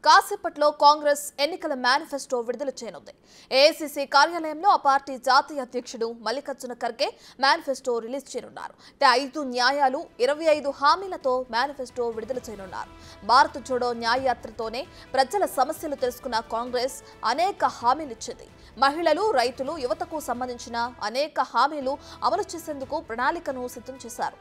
కాసేపట్లో కాంగ్రెస్ ఎన్నికల మేనిఫెస్టో విడుదల చేయనుంది. ఏఐసీసీ కార్యాలయంలో ఆ పార్టీ జాతీయ అధ్యక్షుడు మల్లికార్జున ఖర్గే మేనిఫెస్టో రిలీజ్ చేయనున్నారు. 5 న్యాయాలు 25 హామీలతో మేనిఫెస్టో విడుదల చేయనున్నారు. భారత్ జోడో న్యాయయాత్రతోనే ప్రజల సమస్యలు తెలుసుకున్న కాంగ్రెస్ అనేక హామీలు ఇచ్చింది. మహిళలు, రైతులు, యువతకు సంబంధించిన అనేక హామీలు అమలు చేసేందుకు ప్రణాళికను సిద్ధం చేశారు.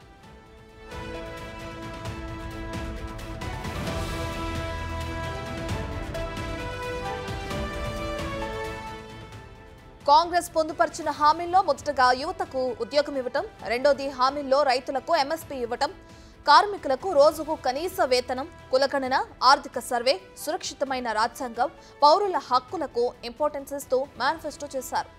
కాంగ్రెస్ పొందుపరిచిన హామీల్లో మొదటగా యువతకు ఉద్యోగం ఇవ్వటం, రెండోది హామీల్లో రైతులకు ఎంఎస్పీ ఇవ్వటం, కార్మికులకు రోజుకు కనీస వేతనం, కులగణన, ఆర్థిక సర్వే, సురక్షితమైన రాజ్యాంగం, పౌరుల హక్కులకు ఇంపార్టెన్స్ ఇస్తూ మేనిఫెస్టో చేశారు.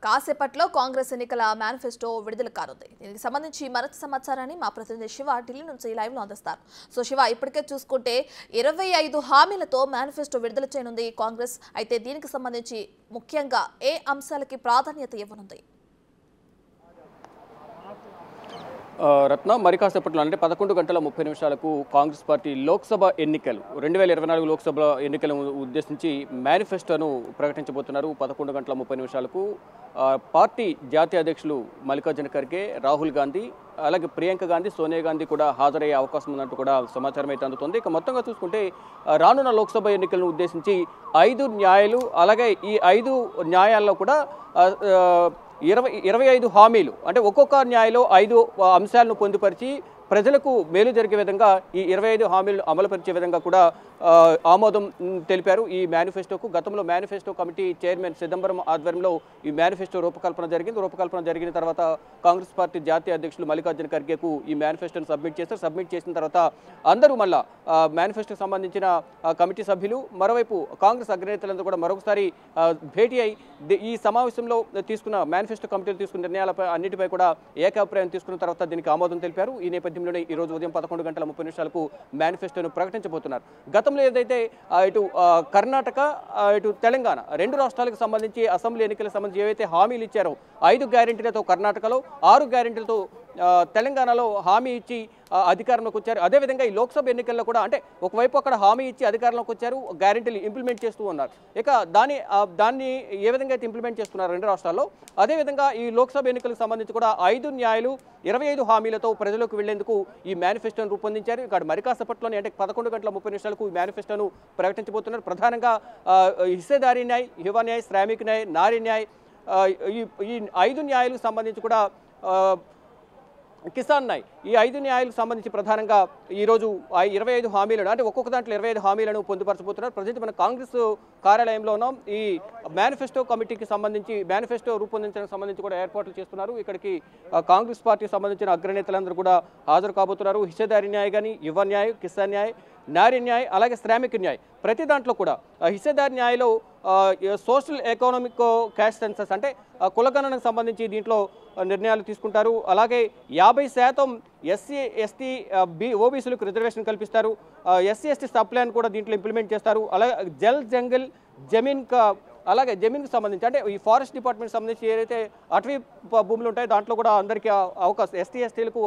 కాసేపట్లో కాంగ్రెస్ ఎన్నికల మేనిఫెస్టో విడుదల కానుంది. దీనికి సంబంధించి మరింత సమాచారాన్ని మా ప్రతినిధి శివ ఢిల్లీ నుంచి లైవ్ లో అందిస్తారు. సో శివ, ఇప్పటికే చూసుకుంటే 25 హామీలతో మేనిఫెస్టో విడుదల చేయనుంది కాంగ్రెస్. అయితే దీనికి సంబంధించి ముఖ్యంగా ఏ అంశాలకి ప్రాధాన్యత ఇవ్వనుంది? రత్న, మరి కాసేపట్లో అంటే 11 గంటల 30 నిమిషాలకు కాంగ్రెస్ పార్టీ లోక్సభ ఎన్నికలు 2024 లోక్సభ ఎన్నికలను ఉద్దేశించి మేనిఫెస్టోను ప్రకటించబోతున్నారు. 11 గంటల 30 నిమిషాలకు పార్టీ జాతీయ అధ్యక్షులు మల్లికార్జున ఖర్గే, రాహుల్ గాంధీ, అలాగే ప్రియాంక గాంధీ, సోనియా గాంధీ కూడా హాజరయ్యే అవకాశం ఉన్నట్టు కూడా సమాచారం అయితే అందుతుంది. ఇక మొత్తంగా చూసుకుంటే రానున్న లోక్సభ ఎన్నికలను ఉద్దేశించి 5 న్యాయాలు, అలాగే ఈ 5 న్యాయాల్లో కూడా 25 హామీలు, అంటే ఒక్కొక్క న్యాయంలో 5 అంశాలను పొందుపరిచి ప్రజలకు మేలు జరిగే విధంగా ఈ 25 హామీలను అమలుపరిచే విధంగా కూడా ఆమోదం తెలిపారు ఈ మేనిఫెస్టోకు. గతంలో మేనిఫెస్టో కమిటీ చైర్మన్ చిదంబరం ఆధ్వర్యంలో ఈ మేనిఫెస్టో రూపకల్పన జరిగిన తర్వాత కాంగ్రెస్ పార్టీ జాతీయ అధ్యక్షులు మల్లికార్జున ఖర్గేకు ఈ మేనిఫెస్టోను సబ్మిట్ చేశారు. సబ్మిట్ చేసిన తర్వాత అందరూ మళ్ళా మేనిఫెస్టోకి సంబంధించిన కమిటీ సభ్యులు, మరోవైపు కాంగ్రెస్ అగ్రనేతలందరూ కూడా మరొకసారి భేటీ అయి ఈ సమావేశంలో తీసుకున్న మేనిఫెస్టో కమిటీలు తీసుకున్న నిర్ణయాలపై అన్నిటిపై కూడా ఏకాభిప్రాయం తీసుకున్న తర్వాత దీనికి ఆమోదం తెలిపారు. ఈ నేపథ్యంలోనే ఈ రోజు ఉదయం 11 గంటల 30 నిమిషాలకు మేనిఫెస్టోను ప్రకటించబోతున్నారు. గతంలో ఏదైతే ఇటు కర్ణాటక, ఇటు తెలంగాణ 2 రాష్ట్రాలకు సంబంధించి అసెంబ్లీ ఎన్నికలకు సంబంధించి ఏవైతే హామీలు ఇచ్చారో 5 గ్యారెంటీలతో కర్ణాటకలో, 6 గ్యారెంటీలతో తెలంగాణలో హామీ ఇచ్చి అధికారంలోకి వచ్చారు. అదేవిధంగా ఈ లోక్సభ ఎన్నికల్లో కూడా అంటే ఒకవైపు అక్కడ హామీ ఇచ్చి అధికారంలోకి వచ్చారు, గ్యారెంటీలు ఇంప్లిమెంట్ చేస్తూ ఉన్నారు. ఇక దాన్ని ఏ విధంగా అయితే ఇంప్లిమెంట్ చేస్తున్నారు 2 రాష్ట్రాల్లో, అదేవిధంగా ఈ లోక్సభ ఎన్నికలకు సంబంధించి కూడా 5 న్యాయాలు 25 హామీలతో ప్రజలకు వెళ్లేందుకు ఈ మేనిఫెస్టోను రూపొందించారు. ఇక్కడ మరి కాసేపట్లోనే అంటే 11 గంటల 30 నిమిషాలకు ఈ మేనిఫెస్టోను ప్రకటించబోతున్నారు. ప్రధానంగా హిస్సేదారీ న్యాయ్, యువ న్యాయ్, శ్రామిక్ న్యాయ్, నారీ న్యాయ్, ఈ 5 న్యాయాలకు సంబంధించి కూడా కిసాన్ న్యాయ్, ఈ 5 న్యాయాలకు సంబంధించి ప్రధానంగా ఈరోజు 25 హామీలను, అంటే ఒక్కొక్క దాంట్లో 25 హామీలను పొందుపరచబోతున్నారు. ప్రజెంట్ మన కాంగ్రెస్ కార్యాలయంలో ఉన్నాం. ఈ మేనిఫెస్టో కమిటీకి సంబంధించి మేనిఫెస్టో రూపొందించడానికి సంబంధించి కూడా ఏర్పాట్లు చేస్తున్నారు. ఇక్కడికి కాంగ్రెస్ పార్టీకి సంబంధించిన అగ్రనేతలందరూ కూడా హాజరు కాబోతున్నారు. హిస్సేదారీ న్యాయ్ కానీ, యువ న్యాయ్, కిసాన్ న్యాయ్, నారీ న్యాయ్, అలాగే శ్రామిక్ న్యాయ్, ప్రతి దాంట్లో కూడా హిస్సేదారీ న్యాయలో సోషల్ ఎకనామిక్ క్యాస్ట్ సెన్సస్ అంటే కులగణనకు సంబంధించి దీంట్లో నిర్ణయాలు తీసుకుంటారు. అలాగే 50% ఎస్సీ ఎస్టీ ఓబీసీలకు రిజర్వేషన్ కల్పిస్తారు. ఎస్సీ ఎస్టీ సబ్ ప్లాన్ కూడా దీంట్లో ఇంప్లిమెంట్ చేస్తారు. అలాగే జల్ జంగల్ జమీన్కి సంబంధించి అంటే ఈ ఫారెస్ట్ డిపార్ట్మెంట్ సంబంధించి ఏదైతే అటవీ భూములు ఉంటాయో దాంట్లో కూడా అందరికీ అవకాశం, ఎస్టీ ఎస్టీలకు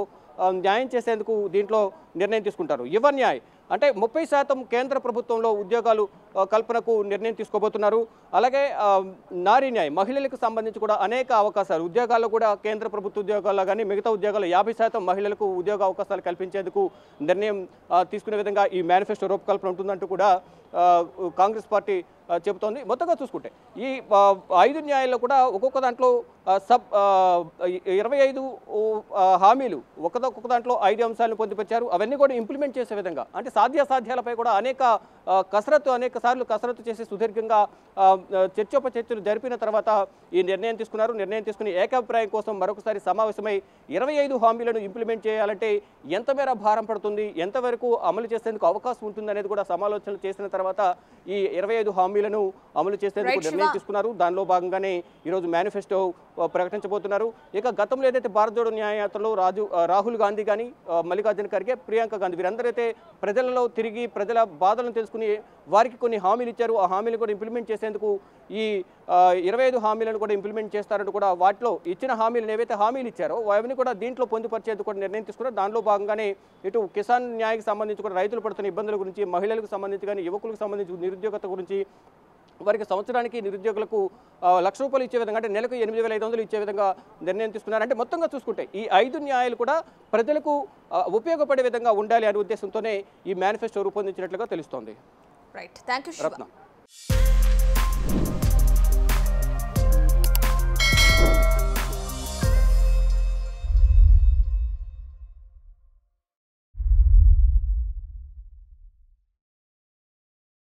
న్యాయం చేసేందుకు దీంట్లో నిర్ణయం తీసుకుంటారు. యువ న్యాయ్ అంటే 30% కేంద్ర ప్రభుత్వంలో ఉద్యోగాలు కల్పనకు నిర్ణయం తీసుకోబోతున్నారు. అలాగే నారీ న్యాయ్, మహిళలకు సంబంధించి కూడా అనేక అవకాశాలు, ఉద్యోగాల్లో కూడా కేంద్ర ప్రభుత్వ ఉద్యోగాల్లో కానీ మిగతా ఉద్యోగాల్లో 50% మహిళలకు ఉద్యోగ అవకాశాలు కల్పించేందుకు నిర్ణయం తీసుకునే విధంగా ఈ మేనిఫెస్టో రూపకల్పన ఉంటుందంటూ కూడా కాంగ్రెస్ పార్టీ చెబుతోంది. మొత్తంగా చూసుకుంటే ఈ 5 న్యాయాల్లో కూడా ఒక్కొక్క దాంట్లో 25 హామీలు, ఒక్కొక్క దాంట్లో 5 అంశాలను పొందుపరిచారు. అవన్నీ కూడా ఇంప్లిమెంట్ చేసే విధంగా అంటే సాధ్యాసాధ్యాలపై కూడా అనేక సార్లు కసరత్తు చేసి సుదీర్ఘంగా చర్చోపచర్చలు జరిపిన తర్వాత ఈ నిర్ణయం తీసుకున్నారు. నిర్ణయం తీసుకుని ఏకాభిప్రాయం కోసం మరొకసారి సమావేశమై 25 హామీలను ఇంప్లిమెంట్ చేయాలంటే ఎంత మేర భారం పడుతుంది, ఎంతవరకు అమలు చేసేందుకు అవకాశం ఉంటుంది అనేది కూడా సమాలోచనలు చేసిన తర్వాత ఈ 25 హామీలను అమలు చేసేందుకు నిర్ణయం తీసుకున్నారు. దానిలో భాగంగానే ఈరోజు మేనిఫెస్టో ప్రకటించబోతున్నారు. ఇక గతంలో ఏదైతే భారత్ జోడో న్యాయయాత్రలో రాహుల్ గాంధీ కానీ, మల్లికార్జున ఖర్గే, ప్రియాంక గాంధీ వీరందరైతే ప్రజలలో తిరిగి ప్రజల బాధలను తెలుసుకుని వారికి కొన్ని హామీలు ఇచ్చారు. ఆ హామీలు కూడా ఇంప్లిమెంట్ చేసేందుకు ఈ 25 హామీలను కూడా ఇంప్లిమెంట్ చేస్తారంటూ కూడా వాటిలో ఇచ్చిన హామీలను ఏవైతే హామీలు ఇచ్చారో అవన్నీ కూడా దీంట్లో పొందుపరిచేందుకు కూడా నిర్ణయం తీసుకున్నారు. దానిలో భాగంగానే ఇటు కిసాన్ న్యాయకి సంబంధించి కూడా రైతులు పడుతున్న ఇబ్బందుల గురించి, మహిళలకు సంబంధించి కానీ యువకులకు సంబంధించి నిరుద్యోగత గురించి, వారికి సంవత్సరానికి నిరుద్యోగులకు ₹1,00,000 ఇచ్చే విధంగా అంటే నెలకు 8,500 ఇచ్చే విధంగా నిర్ణయం తీసుకున్నారు. అంటే మొత్తంగా చూసుకుంటే ఈ 5 న్యాయాలు కూడా ప్రజలకు ఉపయోగపడే విధంగా ఉండాలి అనే ఉద్దేశంతోనే ఈ మేనిఫెస్టో రూపొందించినట్లుగా తెలుస్తోంది. Right, thank you Ratna.